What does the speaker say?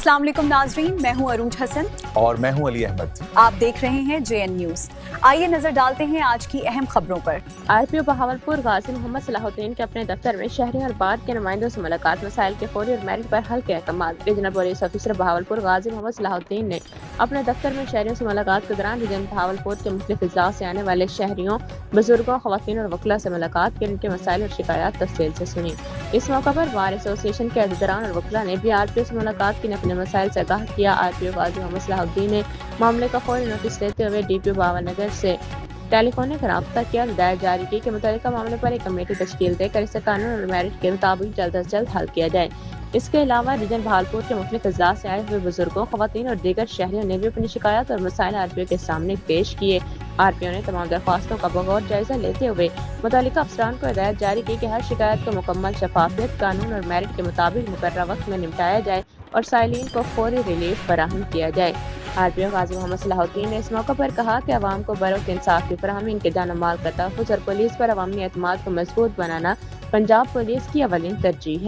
अस्सलाम वालेकुम नाजरीन, मैं हूं अरूज हसन और मैं हूं अली अहमद। आप देख रहे हैं JN न्यूज। आइए नजर डालते हैं आज की अहम खबरों पर। RPO बहावलपुर गाजी मोहम्मद सलाहुद्दीन के अपने दफ्तर में शहरी और बार के नुमाइंदों से मुलाकात, मसाइल के फौरी और मेरिट पर हल के अहकाम। रीजनल पुलिस ऑफिसर बहावलपुर गाजी मोहम्मद सलाहुद्दीन ने अपने दफ्तर में शहरियों से मुलाकात के दौरान रीजन बहावलपुर के मुख्तलिफ अजला से आने वाले शहरियों, बुजुर्गों, खवातीन और वकला से मुलाकात कर उनके मसाइल और शिकायत तफसील से सुनी। इस मौका पर बार एसोसिएशन के अहदेदारान और वकला ने भी RPO से मुलाकात की, अपने मसाइल से आगाह किया। RPO गाजी मोहम्मद सलाहुद्दीन ने मामले का फौरी नोटिस लेते हुए DPO बावनगर से टेलीफोनिक रब्ता किया, हिदायत जारी की कि मुतल्लिका मामले पर एक कमेटी तश्कील देकर इसे कानून और मेरिट के मुताबिक जल्द अज जल्द हल किया जाए। इसके अलावा रीजन बहावलपुर के मुख्तलिफ अजला से आए हुए बुजुर्गों, खवातीन और दीगर शहरियों ने भी अपनी शिकायत और मसाइल RPO के सामने पेश किए। RPO ने तमाम दरख्वास्तों का बगौर जायजा लेते हुए मुतल्लिका अफसरान को हिदायत जारी की कि हर शिकायत को मुकम्मल शफाफियत, कानून और मेरिट के मुताबिक मुकर्ररा वक्त में निपटाया जाए और साइलिन को फौरी रिलीफ फराहम किया जाए। RPO गाजी मोहम्मद सलाहुद्दीन ने इस मौका पर कहा कि अवाम को बरोक़ इंसाफ की फराहमी, इनके जान और माल का तहफ़्फ़ुज़ और पुलिस पर अवामी एतमाद को मजबूत बनाना पंजाब पुलिस की अवलीन तरजीह है।